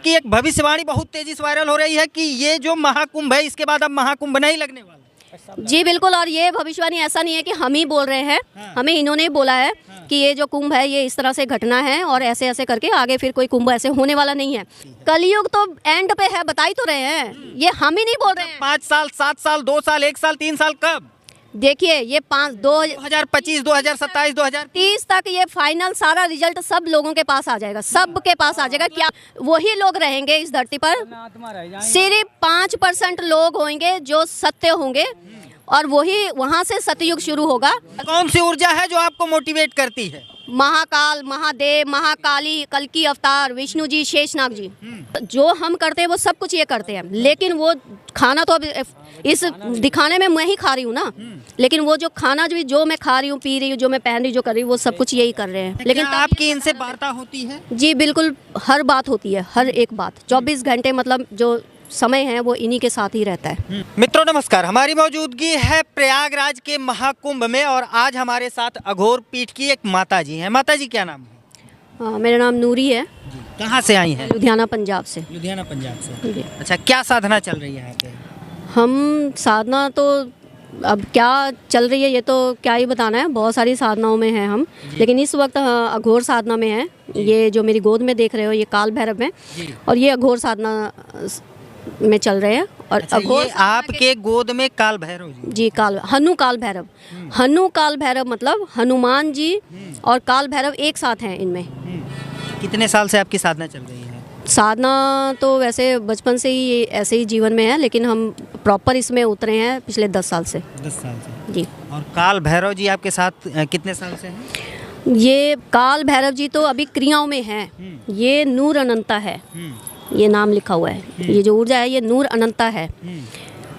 आपकी एक भविष्यवाणी बहुत तेजी से वायरल हो रही है कि ये जो महाकुंभ है इसके बाद अब महाकुंभ नहीं लगने वाला। जी बिल्कुल, और ये भविष्यवाणी ऐसा नहीं है कि हम ही बोल रहे हैं, हमें इन्होंने ही बोला है कि ये जो कुंभ है ये इस तरह से घटना है और ऐसे ऐसे करके आगे फिर कोई कुंभ ऐसे होने वाला नहीं है। कलयुग तो एंड पे है, बता ही तो रहे हैं, ये हम ही नहीं बोल रहे हैं। 5 साल, 7 साल, 2 साल, 1 साल, 3 साल कब? देखिए ये 2025, 2027, 2030 30 तक ये फाइनल सारा रिजल्ट सब लोगों के पास आ जाएगा, सबके पास आ जाएगा। क्या वही लोग रहेंगे इस धरती पर? सिर्फ 5% लोग होंगे जो सत्य होंगे और वही वहाँ से सतयुग शुरू होगा। कौन सी ऊर्जा है जो आपको मोटिवेट करती है? महाकाल, महादेव, महाकाली, कल्कि अवतार, विष्णु जी, शेषनाग जी, जो हम करते हैं वो सब कुछ ये करते हैं, लेकिन वो खाना तो अब इस दिखाने में मैं ही खा रही हूँ ना, लेकिन वो जो खाना जो मैं खा रही हूँ, पी रही हूँ, जो मैं पहन रही हूँ, जो कर रही हूँ, वो सब कुछ यही कर रहे हैं। लेकिन आपकी इनसे वार्ता होती है? जी बिल्कुल, हर बात होती है, हर एक बात 24 घंटे, मतलब जो समय है वो इन्हीं के साथ ही रहता है। मित्रों नमस्कार, हमारी मौजूदगी है प्रयागराज के महाकुंभ में और आज हमारे साथ अघोर पीठ की एक माता जी हैं। माता जी क्या नाम है? मेरा नाम नूरी है। कहाँ से आई हैं? लुधियाना पंजाब से। लुधियाना पंजाब से। अच्छा, क्या साधना चल रही है यहाँ पे? हम साधना तो अब क्या चल रही है ये तो क्या ही बताना है, बहुत सारी साधनाओं में हैं हम, लेकिन इस वक्त अघोर साधना में है। ये जो मेरी गोद में देख रहे हो ये काल भैरव है और ये अघोर साधना में चल रहे हैं। और अच्छा, ये आपके गोद में काल भैरव जी? जी, हनु काल भैरव। हनु काल भैरव मतलब हनुमान जी और काल भैरव एक साथ हैं इनमें। कितने साल से आपकी साधना चल रही है? साधना तो वैसे बचपन से ही ऐसे ही जीवन में है, लेकिन हम प्रॉपर इसमें उतरे हैं पिछले 10 साल से। 10 साल से जी। और काल भैरव जी आपके साथ कितने साल से हैं? ये काल भैरव जी तो अभी क्रियाओं में हैं। ये नूर अनंता है, ये नाम लिखा हुआ है। ये जो ऊर्जा है ये नूर अनंता है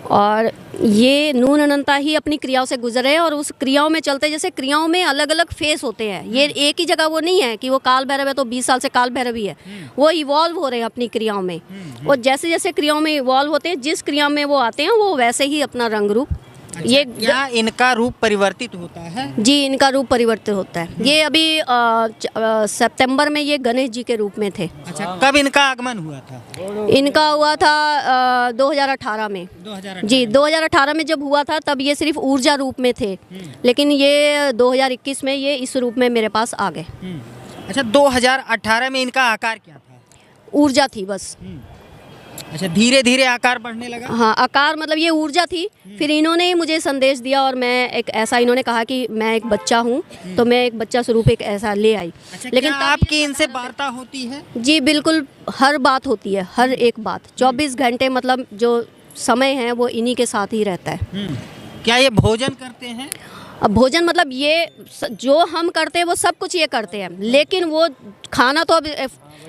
और ये नूर अनंता ही अपनी क्रियाओं से गुजर रहे हैं और उस क्रियाओं में चलते, जैसे क्रियाओं में अलग अलग फेस होते हैं, ये एक ही जगह वो नहीं है कि वो काल भैरव है तो 20 साल से काल भैरव ही है। वो इवॉल्व हो रहे हैं अपनी क्रियाओं में और जैसे जैसे क्रियाओं में इवॉल्व होते हैं, जिस क्रिया में वो आते हैं वो वैसे ही अपना रंग रूप। अच्छा, ये क्या इनका रूप परिवर्तित होता है? जी, इनका रूप परिवर्तित होता है। ये अभी सितंबर में ये गणेश जी के रूप में थे। अच्छा, कब इनका आगमन हुआ था? इनका हुआ था 2018 में। 2018 जी, 2018 में जब हुआ था तब ये सिर्फ ऊर्जा रूप में थे, लेकिन ये 2021 में ये इस रूप में मेरे पास आ गए। अच्छा, 2018 में इनका आकार क्या था? ऊर्जा थी बस। अच्छा, धीरे धीरे आकार बढ़ने लगा? हाँ, आकार मतलब ये ऊर्जा थी। फिर इन्होंने ही मुझे संदेश दिया और मैं एक ऐसा, इन्होंने कहा कि मैं एक बच्चा हूँ तो मैं एक बच्चा स्वरूप एक ऐसा ले आई। अच्छा, लेकिन आपकी इनसे वार्ता होती है? जी बिल्कुल, हर बात होती है, हर एक बात 24 घंटे, मतलब जो समय है वो इन्हीं के साथ ही रहता है। क्या ये भोजन करते हैं? अब भोजन मतलब ये जो हम करते हैं वो सब कुछ ये करते हैं, लेकिन वो खाना तो अब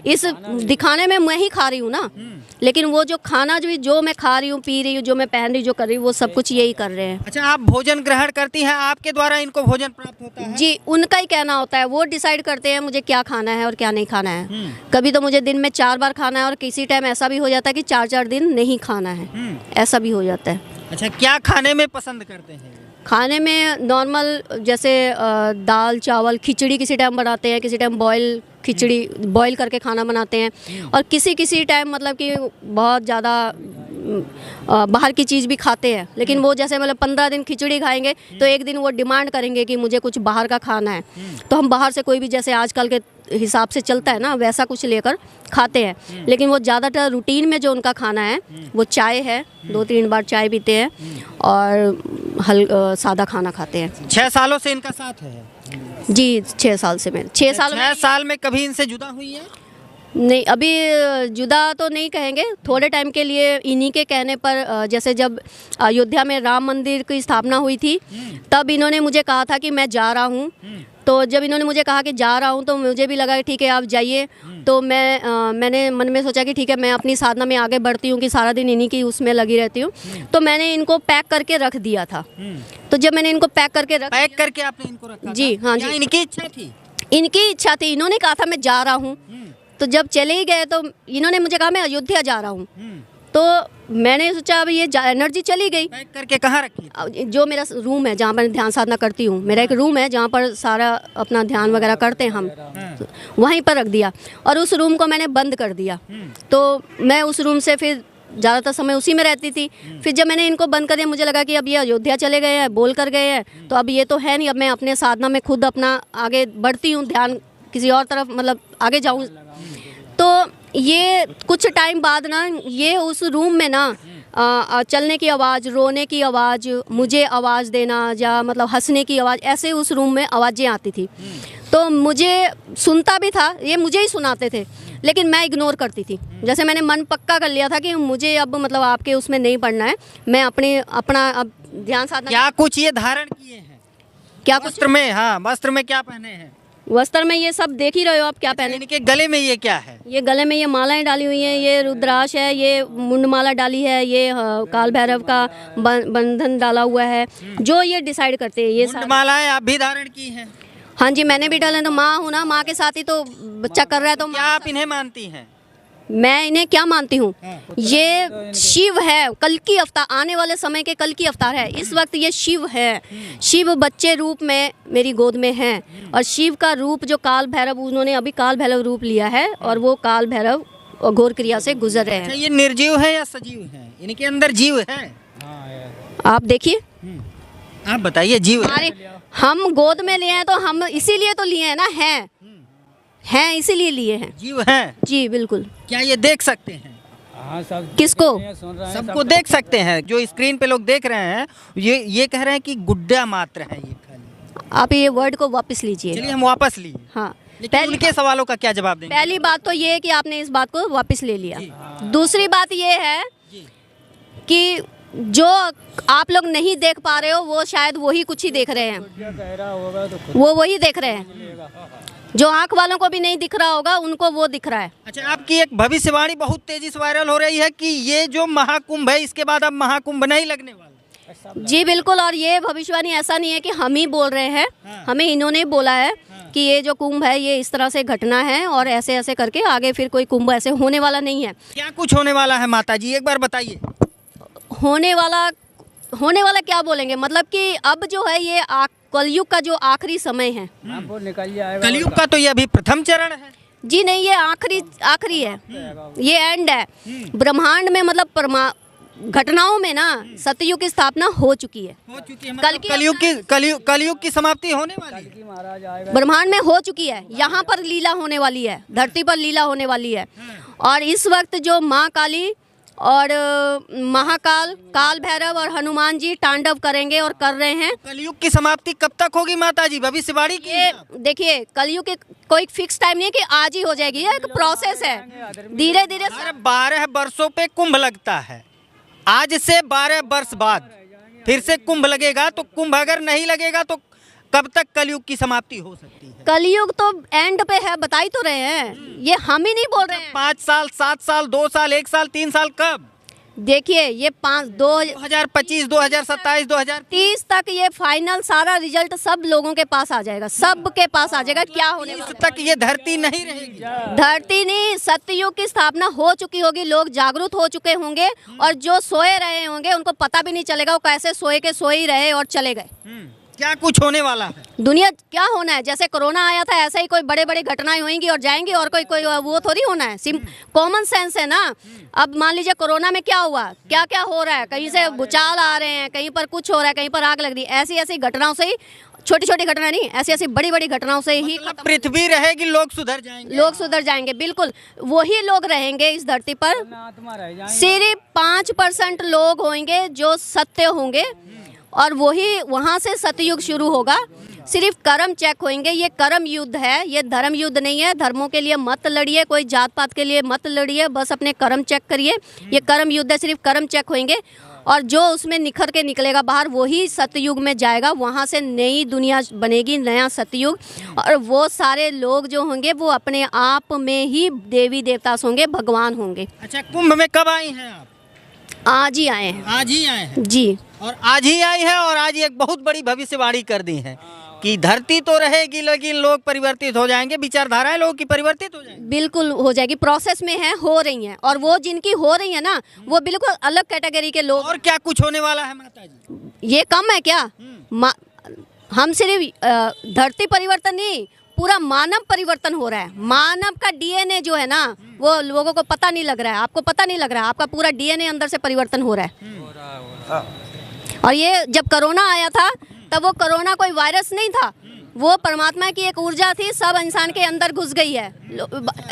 इस दिखाने में मैं ही खा रही हूँ ना, लेकिन वो जो खाना जो मैं खा रही हूँ, पी रही हूँ, जो मैं पहन रही हूँ, जो कर रही हूँ, वो सब कुछ यही कर रहे हैं। अच्छा, आप भोजन ग्रहण करती हैं, आपके द्वारा इनको भोजन प्राप्त होता है? जी, उनका ही कहना होता है, वो डिसाइड करते हैं मुझे क्या खाना है और क्या नहीं खाना है। कभी तो मुझे दिन में 4 बार खाना है और किसी टाइम ऐसा भी हो जाता है कि 4-4 दिन नहीं खाना है, ऐसा भी हो जाता है। अच्छा, क्या खाने में पसंद करते हैं? खाने में नॉर्मल जैसे दाल चावल खिचड़ी किसी टाइम बनाते हैं, किसी टाइम बॉयल खिचड़ी बॉयल करके खाना बनाते हैं और किसी टाइम मतलब कि बहुत ज़्यादा बाहर की चीज़ भी खाते हैं, लेकिन वो जैसे मतलब 15 दिन खिचड़ी खाएंगे तो एक दिन वो डिमांड करेंगे कि मुझे कुछ बाहर का खाना है, तो हम बाहर से कोई भी जैसे आजकल के हिसाब से चलता है ना वैसा कुछ लेकर खाते हैं। लेकिन वो ज़्यादातर रूटीन में जो उनका खाना है वो चाय है, 2-3 बार चाय पीते हैं और सादा खाना खाते हैं। 6 सालों से इनका साथ है? जी, 6 साल से मैं 6 साल में कभी इनसे जुदा हुई है? नहीं, अभी जुदा तो नहीं कहेंगे, थोड़े टाइम के लिए इन्हीं के कहने पर, जैसे जब अयोध्या में राम मंदिर की स्थापना हुई थी तब इन्होंने मुझे कहा था कि मैं जा रहा हूँ। तो जब इन्होंने मुझे कहा कि जा रहा हूँ तो मुझे भी लगा कि ठीक है आप जाइए। तो मैंने मन में सोचा कि ठीक है मैं अपनी साधना में आगे बढ़ती हूँ कि सारा दिन इन्हीं की उसमें लगी रहती हूँ, तो मैंने इनको पैक करके रख दिया था। तो जब मैंने इनको पैक करके आपने इनको रखा? जी हाँ जी, इनकी इच्छा थी? इनकी इच्छा थी, इन्होंने कहा था मैं जा रहा हूँ। तो जब चले ही गए तो इन्होंने मुझे कहा मैं अयोध्या जा रहा हूँ, तो तो मैंने सोचा अब ये एनर्जी चली गई। पैक करके कहाँ रखी? जो मेरा रूम है जहाँ पर ध्यान साधना करती हूँ, मेरा एक रूम है जहाँ पर सारा अपना ध्यान वगैरह करते हैं हम, वहीं पर रख दिया और उस रूम को मैंने बंद कर दिया। तो मैं उस रूम से फिर ज़्यादातर समय उसी में रहती थी। फिर जब मैंने इनको बंद कर दिया, मुझे लगा कि अब ये अयोध्या चले गए हैं, बोल कर गए हैं, तो अब ये तो है नहीं, अब मैं अपने साधना में खुद अपना आगे बढ़ती हूँ, ध्यान किसी और तरफ मतलब आगे जाऊँ। तो ये कुछ टाइम बाद ना ये उस रूम में ना चलने की आवाज़, रोने की आवाज़, मुझे आवाज़ देना या मतलब हंसने की आवाज़, ऐसे उस रूम में आवाज़ें आती थी। तो मुझे सुनता भी था, ये मुझे ही सुनाते थे, लेकिन मैं इग्नोर करती थी। जैसे मैंने मन पक्का कर लिया था कि मुझे अब मतलब आपके उसमें नहीं पढ़ना है, मैं अपना अब ध्यान साधना। क्या कुछ ये धारण किए हैं? क्या कुछ वस्त्र में? हाँ, वस्त्र में क्या पहने हैं? वस्त्र में ये सब देख ही रहे हो आप क्या पहने। इनके गले में ये क्या है? ये गले में ये मालाएं डाली हुई हैं, ये रुद्राक्ष है, ये मुंडमाला डाली है, ये काल भैरव का बंधन डाला हुआ है। जो ये डिसाइड करते हैं ये मुंडमालाएं आप भी धारण की हैं? हाँ जी, मैंने भी डाला। तो माँ हूँ ना, माँ के साथ ही तो बच्चा कर रहा है। तो क्या आप इन्हें मानती हैं? मैं इन्हें क्या मानती हूँ, ये शिव है, कल की अवतार, आने वाले समय के कल की अवतार है। इस वक्त ये शिव है, शिव बच्चे रूप में मेरी गोद में है। और शिव का रूप जो काल भैरव, उन्होंने अभी काल भैरव रूप लिया है और वो काल भैरव घोर क्रिया से गुजर रहे हैं। ये निर्जीव है या सजीव है? इनके अंदर जीव है? आप देखिए, आप बताइए। जीव हमारे हम गोद में लिए हैं तो हम इसीलिए तो लिए हैं ना, हैं इसीलिए लिए हैं। जीव है जी बिल्कुल। क्या ये देख सकते हैं? हाँ, सब किसको? सबको देख सकते हैं। जो स्क्रीन पे लोग देख रहे हैं ये कह रहे हैं कि गुड्डा मात्र है ये खाली। आप ये वर्ड को वापस लीजिए। चलिए हम वापस लिए। हाँ, लेकिन उनके सवालों का क्या जवाब देंगे? पहली बात तो ये है कि आपने इस बात को वापस ले लिया। दूसरी बात ये है कि जो आप लोग नहीं देख पा रहे हो वो शायद वही कुछ ही देख रहे हैं, कह रहा होगा तो खुद वो वही देख रहे हैं। जो आंख वालों को भी नहीं दिख रहा होगा उनको वो दिख रहा है। अच्छा, आपकी एक भविष्यवाणी बहुत तेजी से वायरल हो रही है कि ये जो महाकुंभ है इसके बाद अब महाकुंभ नहीं लगने वाला। जी बिल्कुल। और ये भविष्यवाणी ऐसा नहीं है कि हम ही बोल रहे हैं, हमें इन्होंने बोला है कि ये जो कुंभ है ये इस तरह से घटना है और ऐसे ऐसे करके आगे फिर कोई कुंभ ऐसे होने वाला नहीं है। क्या कुछ होने वाला है माता जी, एक बार बताइए। होने वाला क्या बोलेंगे, मतलब कि अब जो है ये कलयुग का जो आखिरी समय है। वो निकल जाएगा। कलयुग का तो ये अभी प्रथम चरण है। जी नहीं, ये आखिरी है, ये एंड है। ब्रह्मांड में मतलब घटनाओं में ना सतयुग की स्थापना हो चुकी है। हो चुकी है। कलयुग की समाप्ति होने वाली है। महाराज आएगा। ब्रह्मांड में हो चुकी है, यहाँ पर लीला होने वाली है, धरती पर लीला होने वाली है। और इस वक्त जो माँ काली और महाकाल, काल भैरव और हनुमान जी तांडव करेंगे और कर रहे हैं। कलयुग की समाप्ति कब तक होगी माता जी, भविष्यवाणी की? ये देखिए, कलयुग के कोई फिक्स टाइम नहीं है कि आज ही हो जाएगी, ये एक प्रोसेस है, धीरे धीरे। 12 वर्षों पे कुंभ लगता है, आज से 12 वर्ष बाद फिर से कुंभ लगेगा। तो कुंभ अगर नहीं लगेगा तो कब तक कलयुग की समाप्ति हो सकती है? कलयुग तो एंड पे है, बता ही तो रहे हैं, ये हम ही नहीं बोल रहे हैं। 5 साल, 7 साल, 2 साल, 1 साल, 3 साल, कब? देखिए ये 2025, 2027, 2030 तक ये फाइनल सारा रिजल्ट सब लोगों के पास आ जाएगा, सबके पास आ जाएगा। क्या होने वाला तक ये धरती नहीं रहेगी। धरती नहीं, सतयुग की स्थापना हो चुकी होगी, लोग जागरूक हो चुके होंगे और जो सोए रहे होंगे उनको पता भी नहीं चलेगा वो कैसे सोए के सोए ही रहे और चले गए। क्या कुछ होने वाला है? दुनिया क्या होना है, जैसे कोरोना आया था ऐसे ही कोई बड़े बड़े घटनाएं होंगी और जाएंगी, और कोई वो थोड़ी होना है। कॉमन सेंस है ना। अब मान लीजिए कोरोना में क्या हुआ, क्या क्या हो रहा है, कहीं से भूचाल आ रहे हैं, कहीं पर कुछ हो रहा है, कहीं पर आग लग रही है। ऐसी ऐसी घटनाओं से ही, छोटी छोटी घटना नहीं, ऐसी ऐसी बड़ी बड़ी घटनाओं से ही पृथ्वी रहेगी, लोग सुधर जाएंगे। लोग सुधर जाएंगे, बिल्कुल वही लोग रहेंगे इस धरती पर। सिर्फ 5% लोग होंगे जो सत्य होंगे और वही वहाँ से सतयुग शुरू होगा। सिर्फ कर्म चेक होंगे। ये कर्म युद्ध है, ये धर्म युद्ध नहीं है। धर्मों के लिए मत लड़िए, कोई जात पात के लिए मत लड़िए, बस अपने कर्म चेक करिए। ये कर्म युद्ध है, सिर्फ कर्म चेक होंगे और जो उसमें निखर के निकलेगा बाहर वही सतयुग में जाएगा। वहाँ से नई दुनिया बनेगी, नया सतयुग। और वो सारे लोग जो होंगे वो अपने आप में ही देवी देवता होंगे, भगवान होंगे। अच्छा, कुंभ में कब आई हैं आप? आज ही आए हैं। आज ही आए हैं जी। और आज ही आई है और आज एक बहुत बड़ी भविष्यवाणी कर दी है। कि धरती तो रहेगी लेकिन लोग परिवर्तित हो जाएंगे, विचारधाराएं लोगों की परिवर्तित हो जाएंगी। बिल्कुल हो जाएगी, प्रोसेस में है, हो रही हैं। और वो जिनकी हो रही है ना, वो बिल्कुल अलग कैटेगरी के लोग। और क्या कुछ होने वाला है माता जी? ये कम है क्या? हम सिर्फ धरती परिवर्तन नहीं, पूरा मानव परिवर्तन हो रहा है। मानव का डीएनए जो है ना, वो लोगों को पता नहीं लग रहा है, आपको पता नहीं लग रहा है, आपका पूरा डीएनए अंदर से परिवर्तन हो रहा है। और ये जब कोरोना आया था, तब वो कोरोना कोई वायरस नहीं था, वो परमात्मा की एक ऊर्जा थी, सब इंसान के अंदर घुस गई है।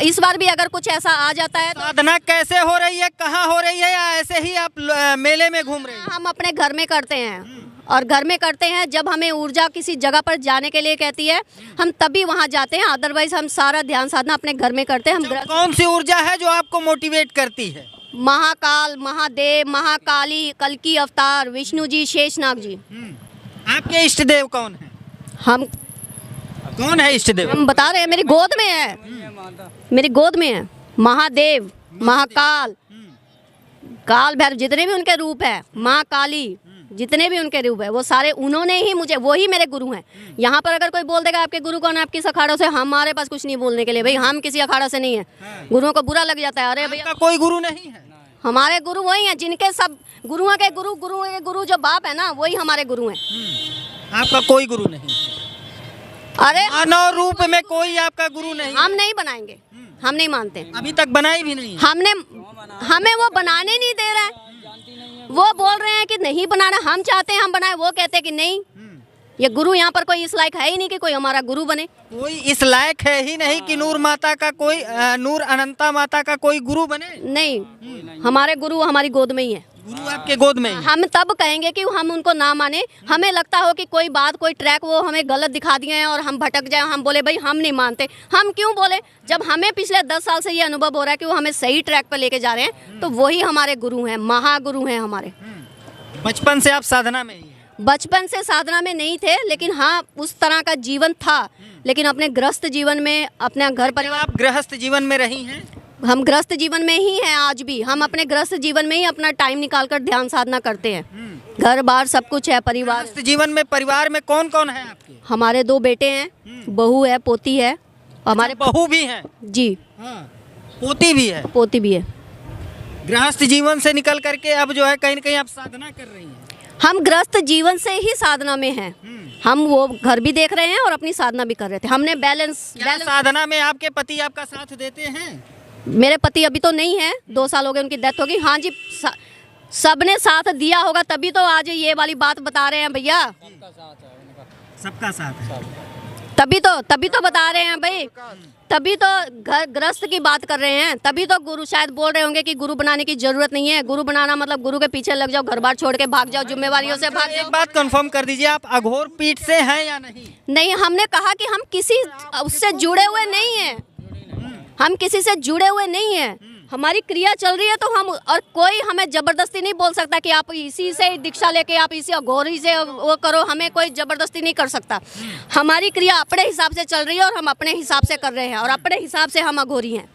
इस बार भी अगर कुछ ऐसा आ जाता है तो साधना कैसे हो रही है, कहाँ हो रही है, या ऐसे ही आप मेले में घूम रहे हैं? हम अपने घर में करते हैं, और घर में करते हैं। जब हमें ऊर्जा किसी जगह पर जाने के लिए कहती है, हम तभी वहाँ जाते हैं, अदरवाइज हम सारा ध्यान साधना अपने घर में करते हैं। हम कौन सी ऊर्जा है जो आपको मोटिवेट करती है? महाकाल, महादेव, महाकाली, कल्कि अवतार, विष्णु जी, शेषनाग जी। आपके इष्ट देव कौन है? हम कौन है इष्ट देव? हम बता रहे हैं, मेरी गोद में है, मेरी गोद में है महादेव, महाकाल, काल भैरव, जितने भी उनके रूप है, माँ काली, जितने भी उनके रूप है, वो सारे उन्होंने ही मुझे, वो ही मेरे गुरु हैं। यहाँ पर अगर कोई बोल देगा आपके गुरु कौन है, आपकी अखाड़ों से, हमारे पास कुछ नहीं बोलने के लिए भाई, हम किसी अखाड़ा से नहीं है। गुरुओं को बुरा लग जाता है, अरे भैया कोई गुरु नहीं है। हमारे गुरु वही हैं जिनके सब गुरुओं के गुरु जो बाप है ना, वही हमारे गुरु हैं। आपका कोई गुरु नहीं? अरे मानव रूप में कोई आपका गुरु नहीं? हम नहीं बनाएंगे, हम नहीं मानते, अभी तक बनाई भी नहीं। हमें वो बनाने नहीं दे रहा है। वो बोल रहे हैं कि नहीं बनाना, हम चाहते हैं हम बनाए, वो कहते हैं कि नहीं, ये गुरु यहाँ पर कोई इस लायक है ही नहीं कि कोई हमारा गुरु बने। कोई इस लायक है ही नहीं कि नूर माता का कोई नूर अनंता माता का कोई गुरु बने। नहीं, हमारे गुरु हमारी गोद में ही है। गुरु आपके गोद में ही? हम तब कहेंगे कि हम उनको ना माने, हमें लगता हो कि कोई बात, कोई ट्रैक वो हमें गलत दिखा दिए हैं और हम भटक जाए, हम बोले भाई हम नहीं मानते। हम क्यों बोले, जब हमें पिछले 10 साल से ये अनुभव हो रहा है कि वो हमें सही ट्रैक पर लेके जा रहे हैं, तो वही हमारे गुरु हैं, महागुरु हैं हमारे। बचपन से आप साधना में ही? बचपन से साधना में नहीं थे, लेकिन हाँ उस तरह का जीवन था, लेकिन अपने गृहस्थ जीवन में, अपना घर परिवार। आप गृहस्थ जीवन में रही हैं? हम गृहस्थ जीवन में ही हैं आज भी। हम अपने गृहस्थ जीवन में ही अपना टाइम निकालकर ध्यान साधना करते हैं। घर बार सब कुछ है, परिवार। गृहस्थ जीवन में परिवार में कौन कौन है आपके? हमारे 2 बेटे हैं, बहू है, पोती है। हमारे बहू भी है? जी। पोती भी है? पोती भी है। गृहस्थ जीवन से निकल करके अब जो है कहीं न कहीं आप साधना कर रही हैं? हम गृहस्थ जीवन से ही साधना में हैं। हम वो घर भी देख रहे हैं और अपनी साधना भी कर रहे थे। हमने बैलेंस साधना में आपके पति आपका साथ देते हैं? मेरे पति अभी तो नहीं है, 2 साल हो गए उनकी डेथ होगी। हाँ जी, सबने साथ दिया होगा, तभी तो आज ये वाली बात बता रहे हैं भैया। सबका साथ है, तभी तो बता रहे हैं भाई, तभी तो घर गृहस्थ की बात कर रहे हैं। तभी तो गुरु शायद बोल रहे होंगे कि गुरु बनाने की जरूरत नहीं है। गुरु बनाना मतलब गुरु के पीछे लग जाओ, घर बार छोड़ के भाग जाओ, जिम्मेवारियों से भाग जाओ। एक बात कंफर्म कर दीजिए, आप अघोर पीठ से हैं या नहीं? नहीं, हमने कहा कि हम किसी उससे जुड़े हुए नहीं हैं, हम किसी से जुड़े हुए नहीं हैं। हमारी क्रिया चल रही है तो हम, और कोई हमें जबरदस्ती नहीं बोल सकता कि आप इसी से दीक्षा लेके आप इसी अघोरी से वो करो, हमें कोई जबरदस्ती नहीं कर सकता। हमारी क्रिया अपने हिसाब से चल रही है और हम अपने हिसाब से कर रहे हैं, और अपने हिसाब से हम अघोरी हैं।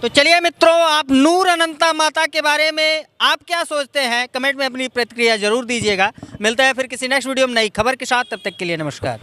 तो चलिए मित्रों, आप नूर अनंता माता के बारे में आप क्या सोचते हैं, कमेंट में अपनी प्रतिक्रिया जरूर दीजिएगा। मिलता है फिर किसी नेक्स्ट वीडियो में नई खबर के साथ, तब तक के लिए नमस्कार।